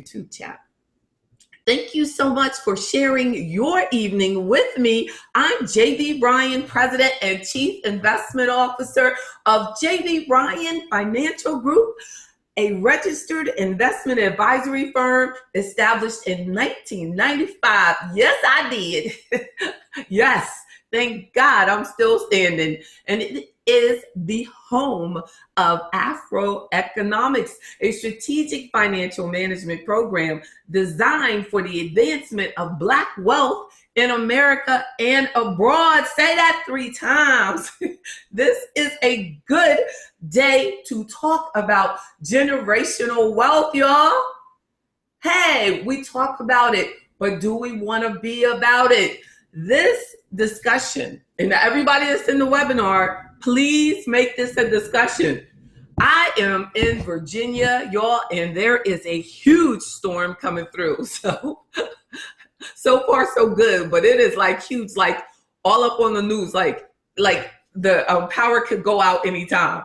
YouTube chat. Thank you so much for sharing your evening with me. I'm J.V. Bryan, President and Chief Investment Officer of J.V. Bryan Financial Group, a registered investment advisory firm established in 1995. Yes, I did. Yes, thank God I'm still standing. And it is the home of AfroEconomics, a strategic financial management program designed for the advancement of Black wealth in America and abroad. Say that 3 times. This is a good day to talk about generational wealth, y'all. Hey, we talk about it, but do we want to be about it? This discussion, and everybody that's in the webinar, please make this a discussion. I am in Virginia, y'all, and there is a huge storm coming through. So far so good, but it is like huge, like all up on the news, like the power could go out anytime.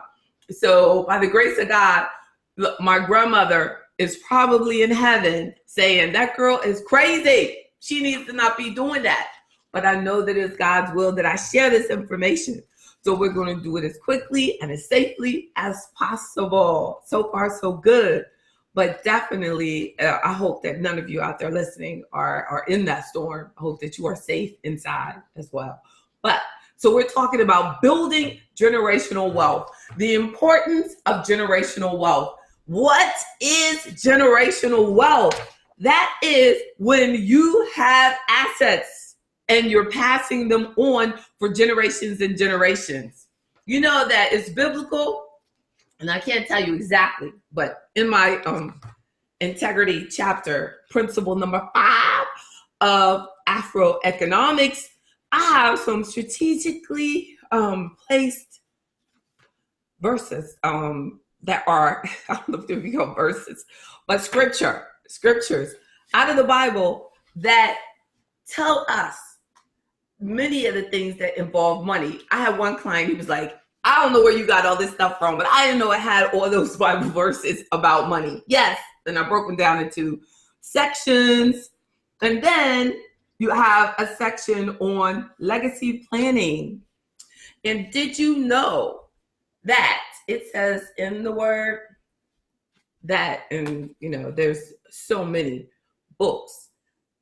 So by the grace of God, look, my grandmother is probably in heaven saying, that girl is crazy. She needs to not be doing that. But I know that it's God's will that I share this information. So we're going to do it as quickly and as safely as possible. So far, so good. But definitely, I hope that none of you out there listening are in that storm. I hope that you are safe inside as well. So we're talking about building generational wealth, the importance of generational wealth. What is generational wealth? That is when you have assets and you're passing them on for generations and generations. You know that it's biblical, and I can't tell you exactly, but in my integrity chapter, principle number 5 of AfroEconomics, I have some strategically placed verses that are, I don't know if they become verses, but scriptures out of the Bible that tell us many of the things that involve money. I had one client, he was like, I don't know where you got all this stuff from, but I didn't know it had all those Bible verses about money. Yes, and I broke them down into sections. And then you have a section on legacy planning. And did you know that it says in the word that, and you know, there's so many books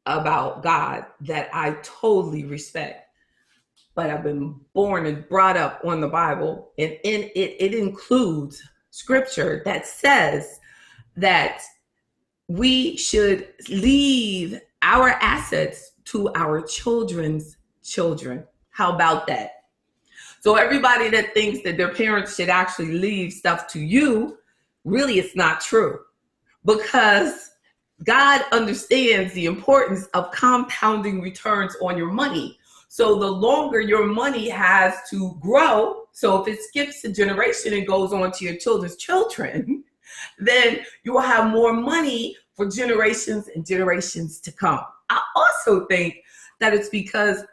about God that I totally respect, but I've been born and brought up on the Bible, and in it includes scripture that says that we should leave our assets to our children's children. How about that? So everybody that thinks that their parents should actually leave stuff to you, really it's not true, because God understands the importance of compounding returns on your money. So the longer your money has to grow, so if it skips a generation and goes on to your children's children, then you will have more money for generations and generations to come. I also think that it's because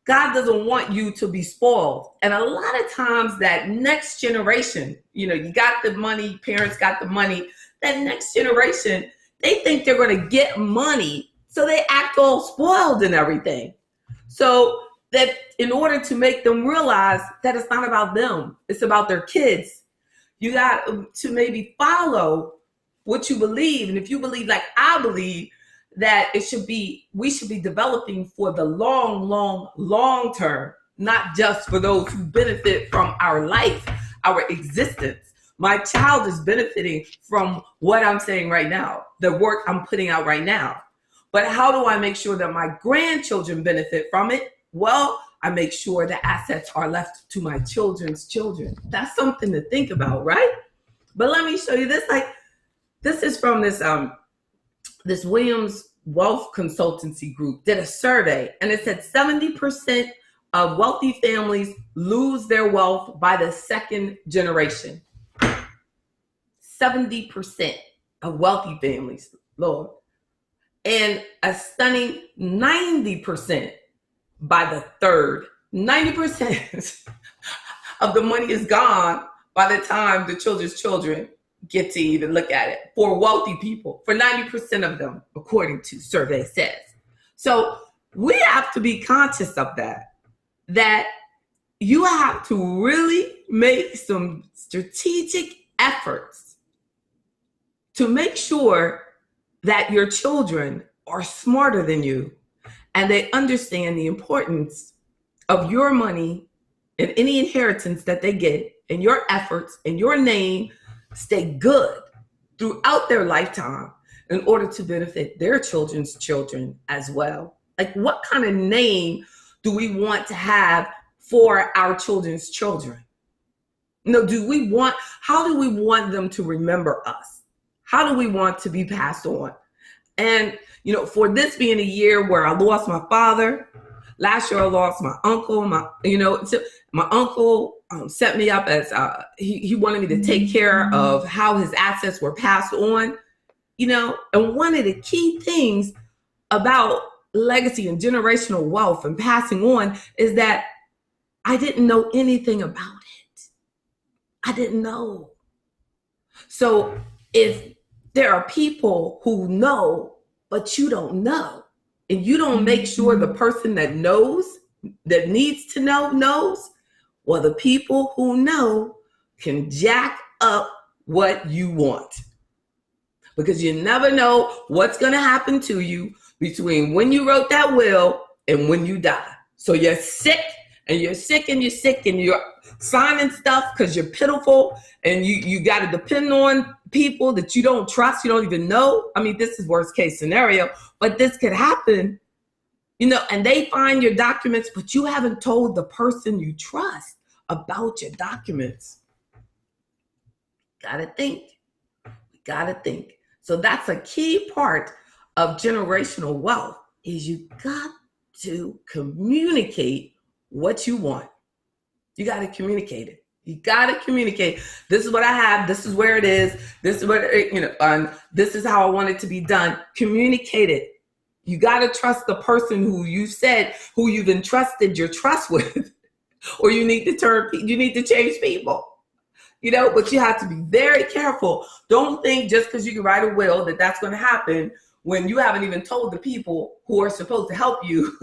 God doesn't want you to be spoiled. And a lot of times that next generation, you know, you got the money, parents got the money, that next generation, they think they're going to get money, so they act all spoiled and everything. So that in order to make them realize that it's not about them, it's about their kids, you got to maybe follow what you believe. And if you believe like I believe, that we should be developing for the long term, not just for those who benefit from our life, our existence. My child is benefiting from what I'm saying right now, the work I'm putting out right now. But how do I make sure that my grandchildren benefit from it? Well, I make sure the assets are left to my children's children. That's something to think about, right? But let me show you this. This is from this Williams Wealth Consultancy Group did a survey, and it said 70% of wealthy families lose their wealth by the second generation. 70% of wealthy families, Lord. And a stunning 90% by the third. 90% of the money is gone by the time the children's children get to even look at it for wealthy people, for 90% of them, according to survey says. So we have to be conscious of that you have to really make some strategic efforts to make sure that your children are smarter than you and they understand the importance of your money and any inheritance that they get, and your efforts and your name stay good throughout their lifetime in order to benefit their children's children as well. Like, what kind of name do we want to have for our children's children? How do we want them to remember us? How do we want to be passed on? And, for this being a year where I lost my father, last year I lost my uncle. My uncle set me up as he wanted me to take care of how his assets were passed on. And one of the key things about legacy and generational wealth and passing on is that I didn't know anything about it. I didn't know. So if there are people who know, but you don't know, and you don't make sure the person that knows, that needs to know, knows, well, the people who know can jack up what you want. Because you never know what's going to happen to you between when you wrote that will and when you die. So you're sick and you're signing stuff because you're pitiful and you got to depend on people that you don't trust, you don't even know. I mean, this is worst case scenario, but this could happen, and they find your documents, but you haven't told the person you trust about your documents. Gotta think. So that's a key part of generational wealth, is you got to communicate what you want. You got to communicate it. You got to communicate. This is what I have. This is where it is. This is what, this is how I want it to be done. Communicate it. You got to trust the person who you've entrusted your trust with, or you need to change people. But you have to be very careful. Don't think just because you can write a will that's going to happen when you haven't even told the people who are supposed to help you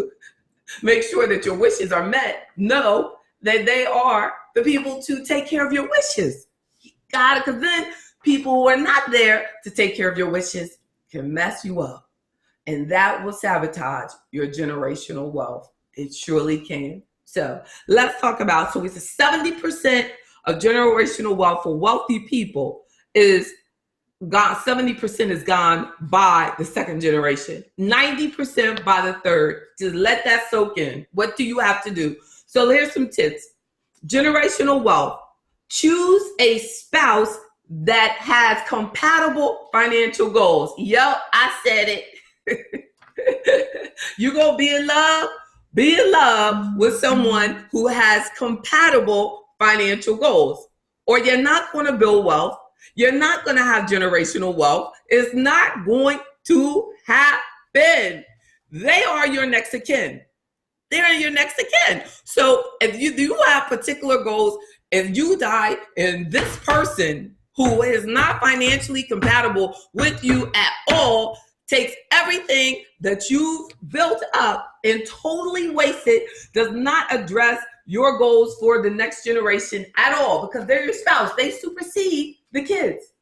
make sure that your wishes are met. Know that they are the people to take care of your wishes. You got it, because then people who are not there to take care of your wishes can mess you up. And that will sabotage your generational wealth. It surely can. So let's talk about, so it's a 70% of generational wealth for wealthy people is gone. 70% is gone by the second generation, 90% by the third. Just let that soak in. What do you have to do? So here's some tips. Generational wealth. Choose a spouse that has compatible financial goals. Yo, I said it. You gonna be in love? Be in love with someone who has compatible financial goals, or you're not going to build wealth. You're not going to have generational wealth. It's not going to happen. They are your next of kin. They're your next of kin. So if you do have particular goals, if you die and this person who is not financially compatible with you at all takes everything that you've built up and totally wastes it, does not address your goals for the next generation at all, because they're your spouse. They supersede the kids.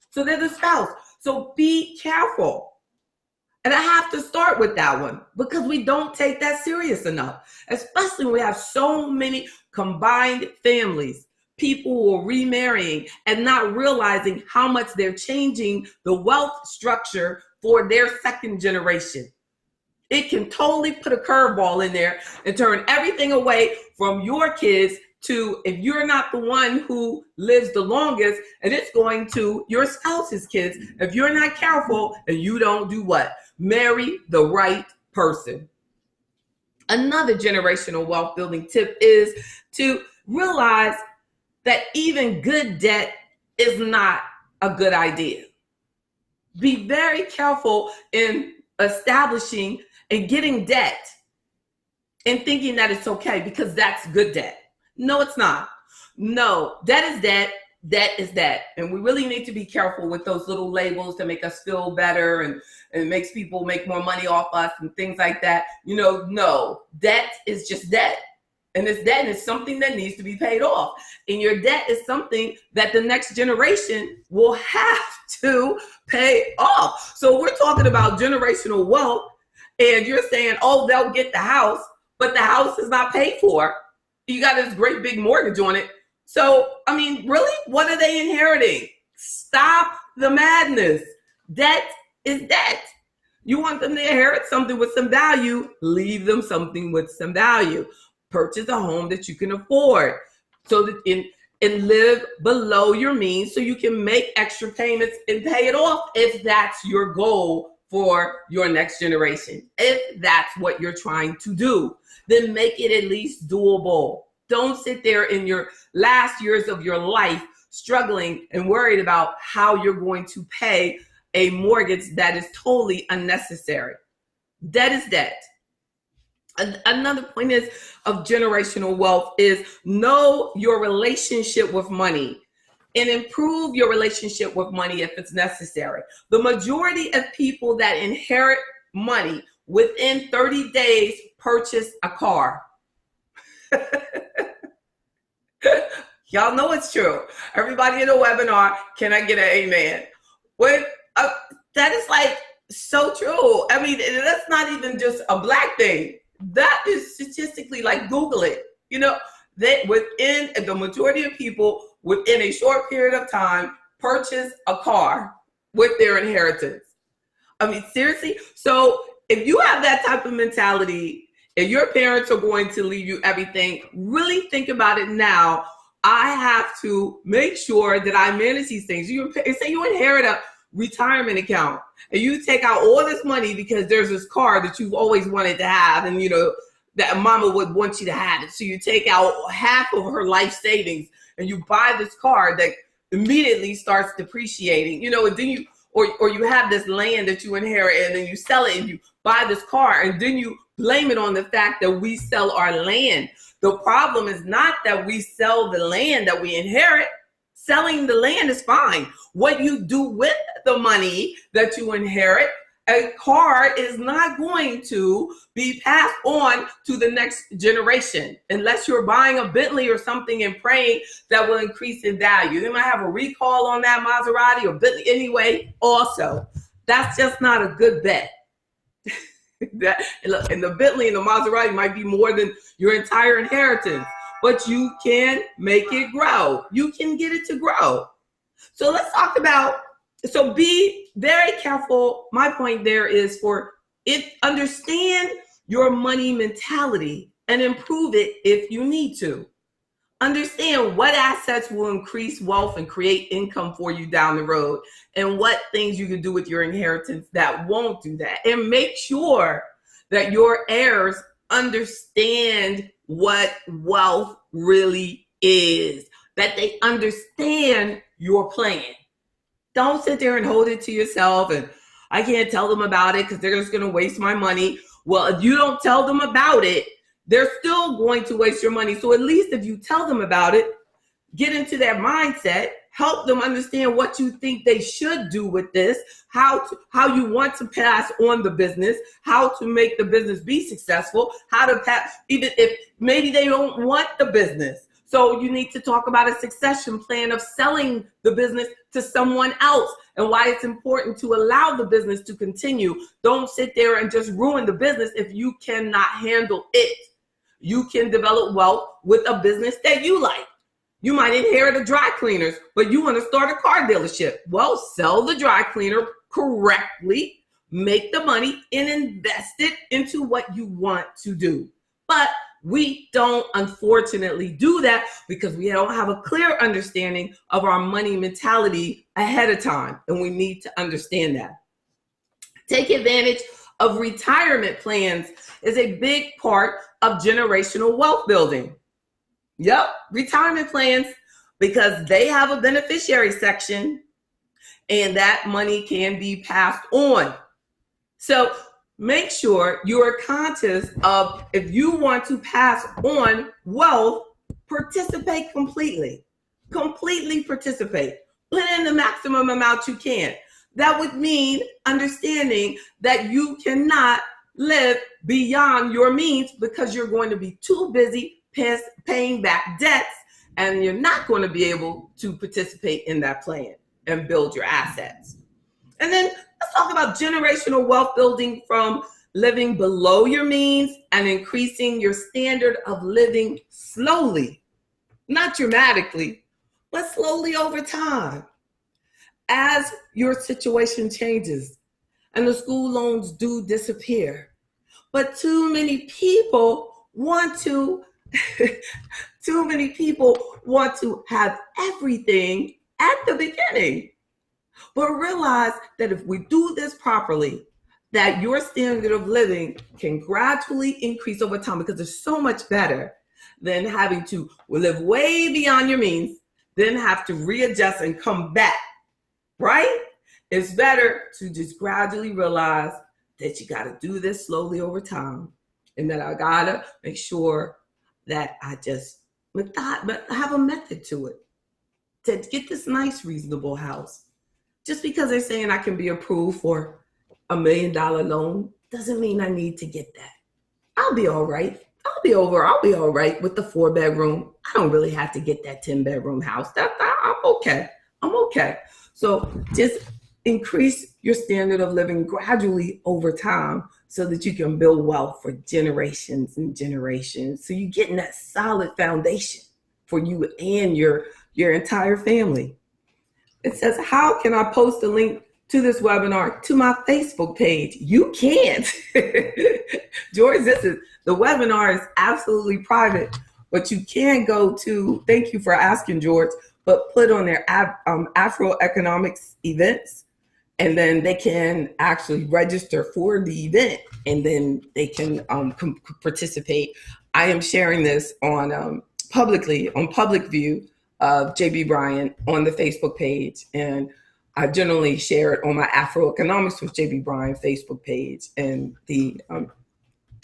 So they're the spouse. So be careful. And I have to start with that one because we don't take that serious enough, especially when we have so many combined families, people who are remarrying and not realizing how much they're changing the wealth structure for their second generation. It can totally put a curveball in there and turn everything away from your kids to, if you're not the one who lives the longest, and it's going to your spouse's kids if you're not careful and you don't do what? Marry the right person. Another generational wealth building tip is to realize that even good debt is not a good idea. Be very careful in establishing and getting debt and thinking that it's okay because that's good debt. No, it's not. No, debt is debt. Debt is debt. And we really need to be careful with those little labels to make us feel better and it makes people make more money off us and things like that. No, debt is just debt. And this debt is something that needs to be paid off. And your debt is something that the next generation will have to pay off. So we're talking about generational wealth, and you're saying, oh, they'll get the house, but the house is not paid for. You got this great big mortgage on it. So, really, what are they inheriting? Stop the madness. Debt is debt. You want them to inherit something with some value, leave them something with some value. Purchase a home that you can afford so that and live below your means so you can make extra payments and pay it off if that's your goal for your next generation. If that's what you're trying to do, then make it at least doable. Don't sit there in your last years of your life struggling and worried about how you're going to pay a mortgage that is totally unnecessary. Debt is debt. Another point of generational wealth is know your relationship with money and improve your relationship with money if it's necessary. The majority of people that inherit money within 30 days purchase a car. Y'all know it's true. Everybody in the webinar, can I get an amen? That is like so true. That's not even just a Black thing. That is statistically, like, Google it. That within the majority of people within a short period of time purchase a car with their inheritance. Seriously. So if you have that type of mentality, if your parents are going to leave you everything, really think about it now. I have to make sure that I manage these things. Say you inherit a retirement account and you take out all this money because there's this car that you've always wanted to have, and that mama would want you to have it. So you take out half of her life savings and you buy this car that immediately starts depreciating, and then you have this land that you inherit and then you sell it and you buy this car and then you blame it on the fact that we sell our land. The problem is not that we sell the land that we inherit. Selling the land is fine. What you do with the money that you inherit, a car is not going to be passed on to the next generation unless you're buying a Bentley or something and praying that will increase in value. They might have a recall on that Maserati or Bentley anyway. Also, that's just not a good bet. And the Bentley and the Maserati might be more than your entire inheritance, but you can make it grow. You can get it to grow. So let's talk about, so be very careful. My point there is understand your money mentality and improve it if you need to. Understand what assets will increase wealth and create income for you down the road, and what things you can do with your inheritance that won't do that. And make sure that your heirs understand what wealth really is, that they understand your plan. Don't sit there and hold it to yourself and I can't tell them about it because they're just going to waste my money. Well, if you don't tell them about it, they're still going to waste your money. So at least if you tell them about it, get into their mindset, help them understand what you think they should do with this, how you want to pass on the business, how to make the business be successful, how to pass, even if maybe they don't want the business. So you need to talk about a succession plan of selling the business to someone else and why it's important to allow the business to continue. Don't sit there and just ruin the business if you cannot handle it. You can develop wealth with a business that you like. You might inherit a dry cleaners, but you want to start a car dealership. Well, sell the dry cleaner correctly, make the money, and invest it into what you want to do. But we don't, unfortunately, do that because we don't have a clear understanding of our money mentality ahead of time, and we need to understand that. Take advantage of retirement plans is a big part of generational wealth building. Yep, retirement plans, because they have a beneficiary section and that money can be passed on. So make sure you are conscious of, if you want to pass on wealth, participate completely. Completely participate. Put in the maximum amount you can. That would mean understanding that you cannot live beyond your means because you're going to be too busy paying back debts, and you're not going to be able to participate in that plan and build your assets. And then let's talk about generational wealth building from living below your means and increasing your standard of living slowly, not dramatically, but slowly over time. As your situation changes and the school loans do disappear, but too many people want to have everything at the beginning. But realize that if we do this properly, that your standard of living can gradually increase over time, because it's so much better than having to live way beyond your means, then have to readjust and come back, right? It's better to just gradually realize that you got to do this slowly over time, and that I got to make sure that I just have a method to it to get this nice, reasonable house. Just because they're saying I can be approved for $1 million loan doesn't mean I need to get that. I'll be all right. I'll be all right with the 4-bedroom. I don't really have to get that 10-bedroom house. I'm okay. I'm okay. So just increase your standard of living gradually over time so that you can build wealth for generations and generations. So you're getting that solid foundation for you and your entire family. It says, how can I post a link to this webinar to my Facebook page? You can't. George, the webinar is absolutely private, but you can go to, thank you for asking, George, but put on their AfroEconomics events, and then they can actually register for the event, and then they can participate. I am sharing this on publicly on public view of JB Bryan on the Facebook page, and I generally share it on my AfroEconomics with JB Bryan Facebook page. And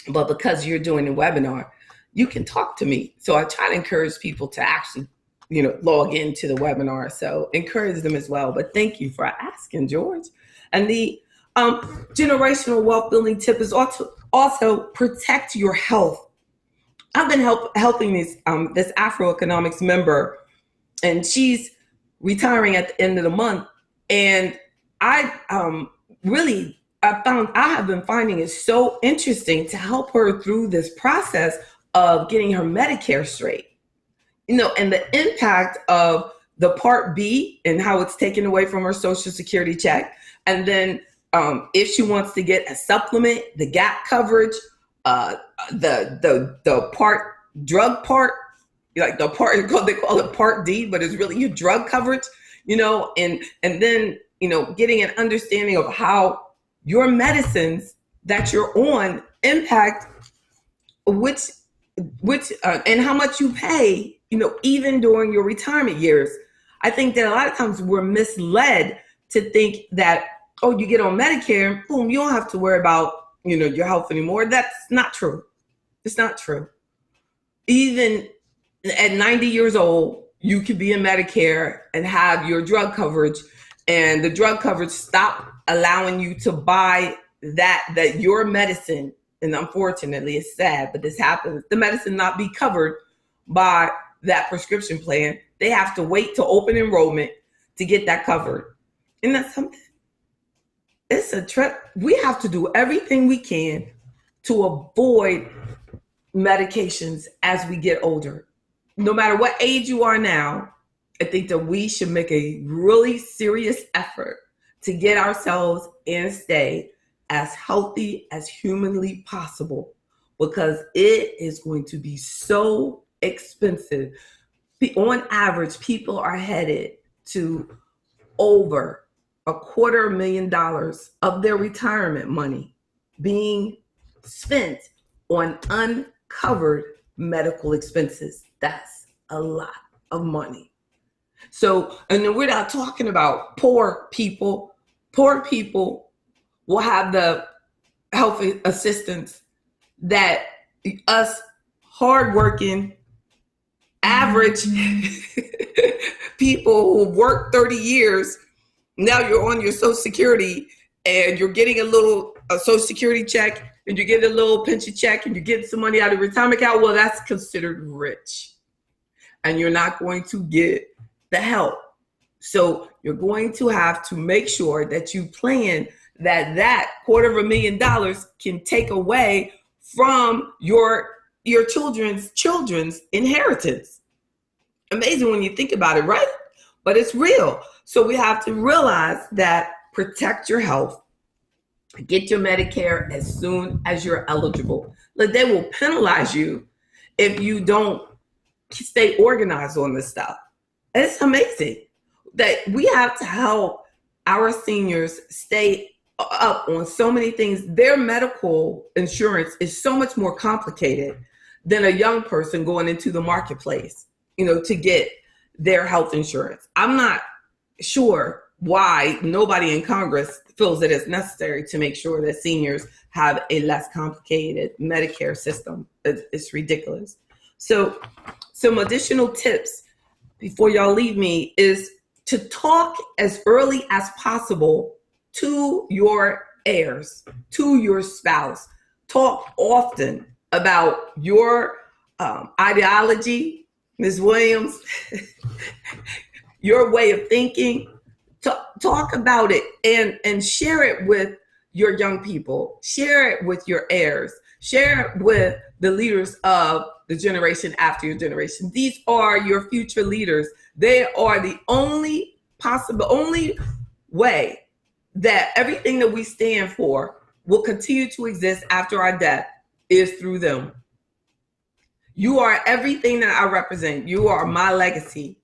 but because you're doing a webinar, you can talk to me. So I try to encourage people to actually, log into the webinar. So encourage them as well. But thank you for asking, George. And the generational wealth building tip is also protect your health. I've been helping this AfroEconomics member, and she's retiring at the end of the month. And I have been finding it so interesting to help her through this process of getting her Medicare straight, and the impact of the Part B and how it's taken away from her Social Security check. And then if she wants to get a supplement, the gap coverage, the drug part, like the part, they call it Part D, but it's really your drug coverage, and then, getting an understanding of how your medicines that you're on impact which and how much you pay, even during your retirement years. I think that a lot of times we're misled to think that, oh, you get on Medicare, boom, you don't have to worry about, your health anymore. That's not true. It's not true. Even at 90 years old, you could be in Medicare and have your drug coverage, and the drug coverage stop allowing you to buy that your medicine. And unfortunately, it's sad, but this happens. The medicine not be covered by that prescription plan. They have to wait to open enrollment to get that covered. And that's something. It's a trip. We have to do everything we can to avoid medications as we get older. No matter what age you are now, I think that we should make a really serious effort to get ourselves and stay as healthy as humanly possible, because it is going to be so expensive. On average, people are headed to over $250,000 of their retirement money being spent on uncovered medical expenses. That's a lot of money. So, and then we're not talking about poor people. Poor people will have the health assistance that us hardworking average people who worked 30 years, now you're on your Social Security and you're getting a Social Security check and you get a little pension check and you get some money out of your retirement account. Well, that's considered rich. And you're not going to get the help. So you're going to have to make sure that you plan that $250,000 can take away from your children's inheritance. Amazing when you think about it, right? But it's real. So we have to realize that protect your health, get your Medicare as soon as you're eligible. Like, they will penalize you if you don't stay organized on this stuff. It's amazing that we have to help our seniors stay up on so many things. Their medical insurance is so much more complicated than a young person going into the marketplace, to get their health insurance. I'm not sure why nobody in Congress feels that it's necessary to make sure that seniors have a less complicated Medicare system. It's ridiculous. So some additional tips before y'all leave me is to talk as early as possible to your heirs, to your spouse. Talk often about your ideology, Ms. Williams, your way of thinking. Talk about it and share it with your young people. Share it with your heirs. Share it with the leaders of the generation after your generation. These are your future leaders. They are the only way that everything that we stand for will continue to exist after our death is through them. You are everything that I represent. You are my legacy.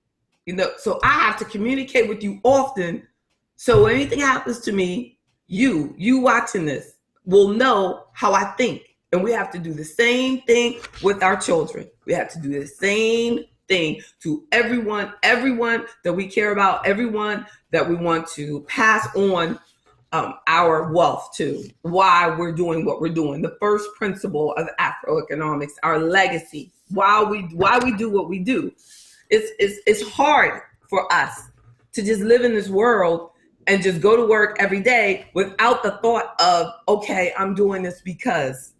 So I have to communicate with you often. So when anything happens to me, you watching this will know how I think. And we have to do the same thing with our children. We have to do the same thing to everyone that we care about, everyone that we want to pass on our wealth to, why we're doing what we're doing. The first principle of AfroEconomics, our legacy, why we do what we do. It's hard for us to just live in this world and just go to work every day without the thought of, okay, I'm doing this because.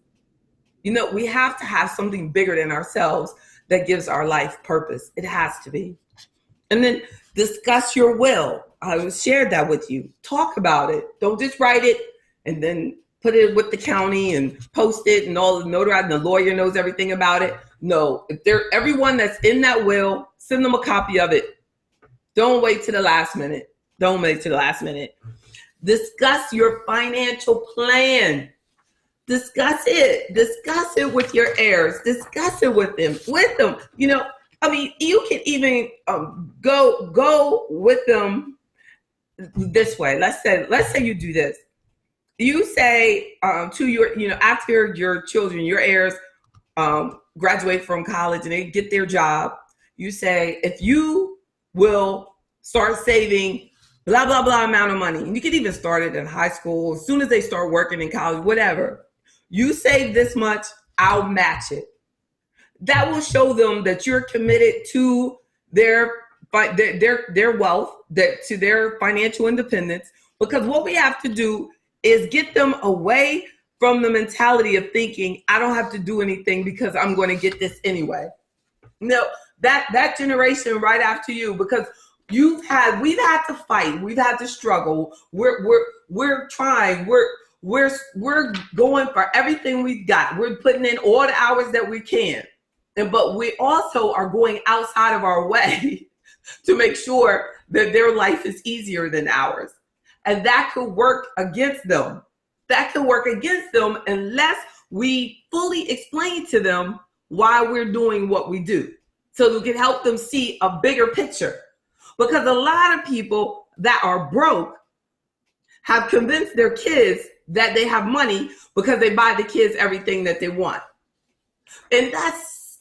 We have to have something bigger than ourselves that gives our life purpose. It has to be. And then discuss your will. I shared that with you. Talk about it. Don't just write it and then put it with the county and post it and all the notarized and the lawyer knows everything about it. No, if everyone that's in that will, send them a copy of it. Don't wait to the last minute. Discuss your financial plan. Discuss it with your heirs. Discuss it with them. You can even go with them this way. Let's say you do this. You say to your, after your children, your heirs graduate from college and they get their job, you say, if you will start saving blah, blah, blah amount of money, and you can even start it in high school, as soon as they start working in college, whatever. You save this much, I'll match it. That will show them that you're committed to their wealth, to their financial independence. Because what we have to do is get them away from the mentality of thinking, I don't have to do anything because I'm going to get this anyway. No, that generation right after you, because we've had to fight, we've had to struggle. We're trying. We're going for everything we've got. We're putting in all the hours that we can. But we also are going outside of our way to make sure that their life is easier than ours. And that could work against them. Unless we fully explain to them why we're doing what we do. So we can help them see a bigger picture. Because a lot of people that are broke have convinced their kids that they have money because they buy the kids everything that they want. And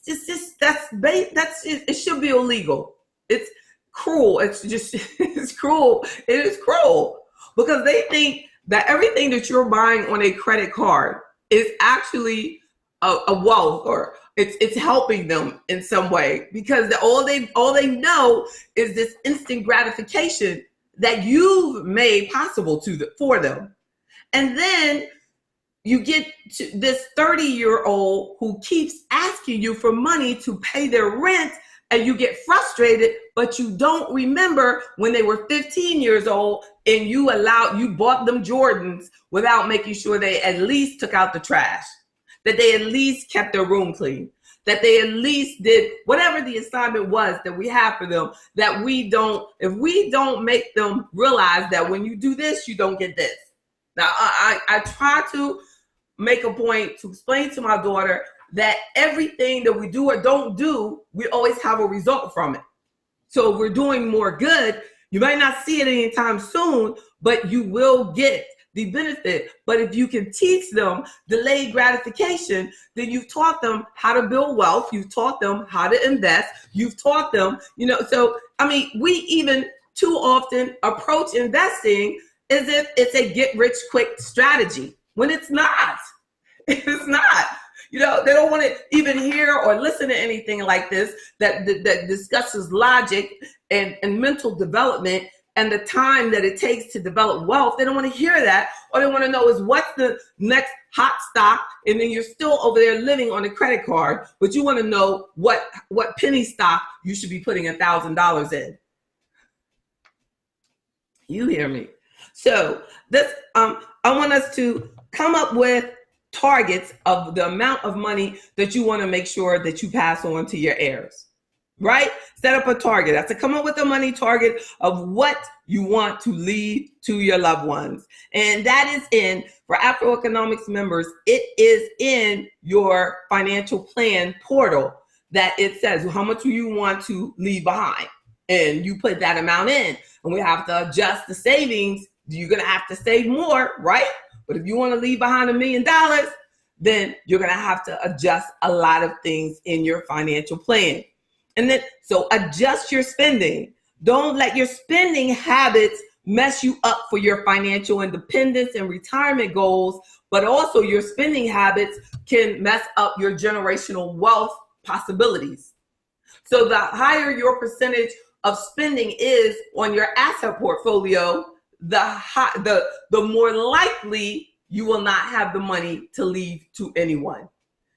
it should be illegal. It's cruel. It's cruel. It is cruel because they think that everything that you're buying on a credit card is actually a wealth or it's helping them in some way, because all they know is this instant gratification that you've made possible for them. And then you get to this 30-year-old who keeps asking you for money to pay their rent, and you get frustrated, but you don't remember when they were 15 years old and you bought them Jordans without making sure they at least took out the trash, that they at least kept their room clean, that they at least did whatever the assignment was that we have for them, that if we don't make them realize that when you do this, you don't get this. Now, I try to make a point to explain to my daughter that everything that we do or don't do, we always have a result from it. So if we're doing more good, you might not see it anytime soon, but you will get the benefit. But if you can teach them delayed gratification, then you've taught them how to build wealth. You've taught them how to invest. You've taught them, so, we even too often approach investing as if it's a get rich quick strategy, when it's not. It's not. They don't want to even hear or listen to anything like this that discusses logic and mental development and the time that it takes to develop wealth. They don't want to hear that. All they want to know is what's the next hot stock, and then you're still over there living on a credit card, but you want to know what penny stock you should be putting $1,000 in. You hear me? So this, I want us to come up with targets of the amount of money that you want to make sure that you pass on to your heirs, right? Set up a target. That's to come up with a money target of what you want to leave to your loved ones. And that is for AfroEconomics members, it is in your financial plan portal that it says how much you want to leave behind. And you put that amount in, and we have to adjust the savings. You're going to have to save more, right? But if you want to leave behind $1 million, then you're going to have to adjust a lot of things in your financial plan. And then, so adjust your spending. Don't let your spending habits mess you up for your financial independence and retirement goals, but also your spending habits can mess up your generational wealth possibilities. So the higher your percentage of spending is on your asset portfolio, the more likely you will not have the money to leave to anyone.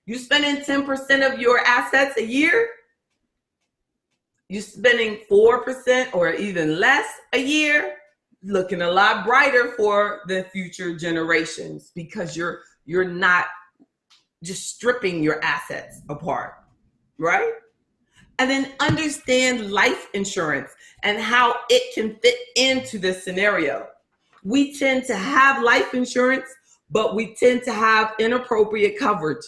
You spending 10% of your assets a year, you're spending 4% or even less a year, looking a lot brighter for the future generations, because you're not just stripping your assets apart, right? And then understand life insurance and how it can fit into this scenario. We tend to have life insurance, but we tend to have inappropriate coverage.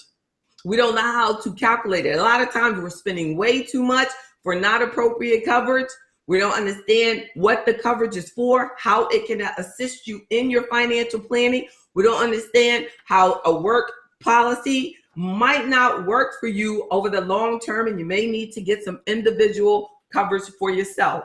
We don't know how to calculate it. A lot of times we're spending way too much for not appropriate coverage. We don't understand what the coverage is for, how it can assist you in your financial planning. We don't understand how a work policy might not work for you over the long term, and you may need to get some individual coverage for yourself.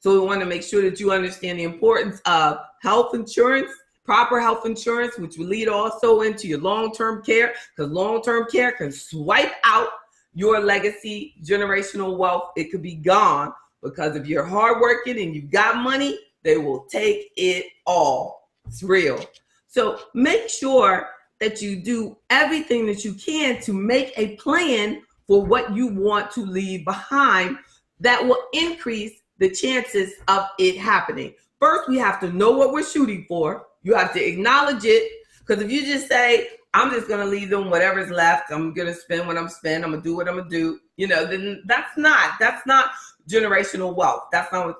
So we want to make sure that you understand the importance of health insurance, proper health insurance, which will lead also into your long-term care, because long-term care can swipe out your legacy generational wealth. It could be gone, because if you're hardworking and you've got money, they will take it all. It's real. So make sure that you do everything that you can to make a plan for what you want to leave behind that will increase the chances of it happening. First, we have to know what we're shooting for. You have to acknowledge it, because if you just say, I'm just going to leave them whatever's left, I'm going to spend what I'm spending, I'm going to do what I'm going to do, then that's not generational wealth. That's not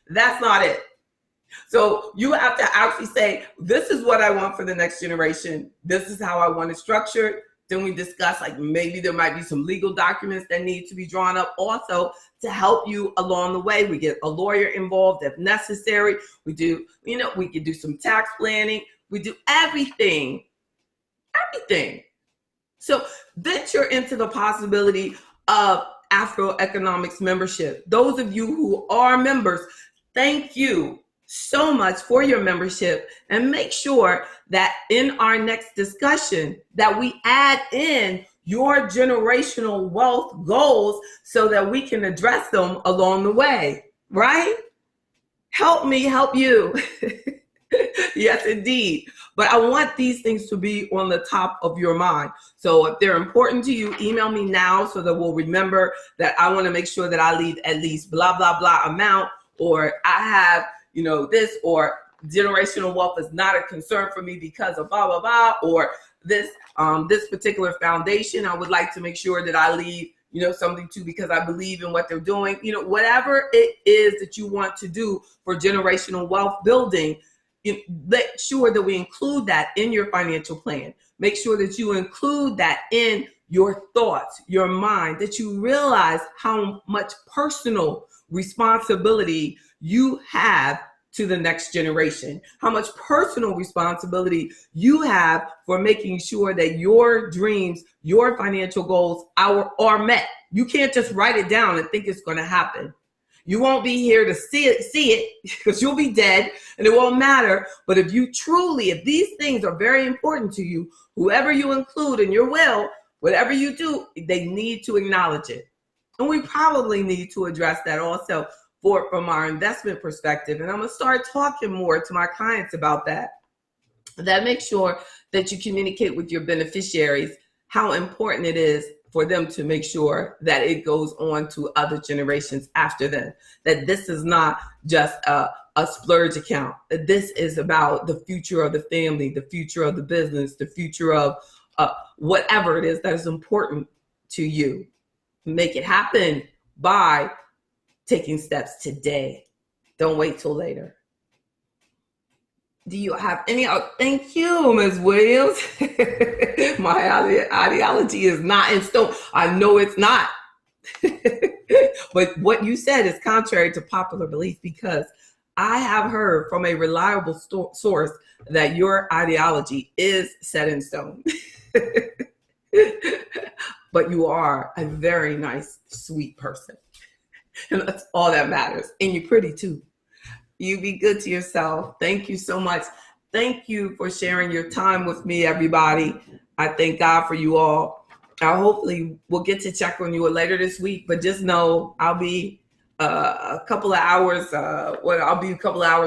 that's not it. So you have to actually say, this is what I want for the next generation. This is how I want to structure it. Then we discuss, like, maybe there might be some legal documents that need to be drawn up also to help you along the way. We get a lawyer involved if necessary. We do, we can do some tax planning. We do everything. So venture into the possibility of AfroEconomics membership. Those of you who are members, thank you so much for your membership, and make sure that in our next discussion that we add in your generational wealth goals so that we can address them along the way, right? Help me help you. Yes, indeed. But I want these things to be on the top of your mind. So if they're important to you, email me now so that we'll remember that I want to make sure that I leave at least blah, blah, blah amount, or I have, this, or generational wealth is not a concern for me because of blah, blah, blah, or this particular foundation, I would like to make sure that I leave, something to because I believe in what they're doing. Whatever it is that you want to do for generational wealth building, make sure that we include that in your financial plan. Make sure that you include that in your thoughts, your mind, that you realize how much personal responsibility you have to the next generation, how much personal responsibility you have for making sure that your dreams, your financial goals are met. You can't just write it down and think it's going to happen. You won't be here to see it because you'll be dead and it won't matter. But if these things are very important to you, whoever you include in your will, whatever you do, they need to acknowledge it. And we probably need to address that also from our investment perspective. And I'm going to start talking more to my clients about that. That makes sure that you communicate with your beneficiaries how important it is for them to make sure that it goes on to other generations after them, that this is not just a splurge account, that this is about the future of the family, the future of the business, the future of whatever it is that is important to you. Make it happen by taking steps today. Don't wait till later. Do you have any? Thank you, Ms. Williams. My ideology is not in stone. I know it's not. But what you said is contrary to popular belief, because I have heard from a reliable source that your ideology is set in stone. But you are a very nice, sweet person. And that's all that matters. And you're pretty too. You be good to yourself. Thank you so much. Thank you for sharing your time with me, everybody. I thank God for you all. I hopefully will get to check on you later this week, but just know I'll be a couple of hours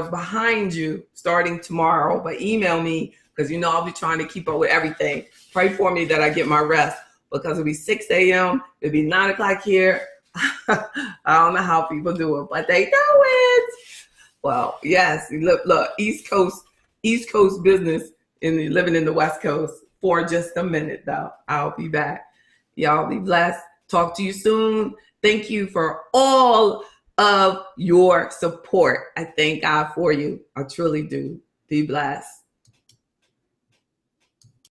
behind you starting tomorrow. But email me because I'll be trying to keep up with everything. Pray for me that I get my rest because it'll be 6 a.m. It'll be 9 o'clock here. I don't know how people do it, but they do it. Well, yes, look, East Coast business and living in the West Coast for just a minute, though. I'll be back. Y'all be blessed. Talk to you soon. Thank you for all of your support. I thank God for you. I truly do. Be blessed.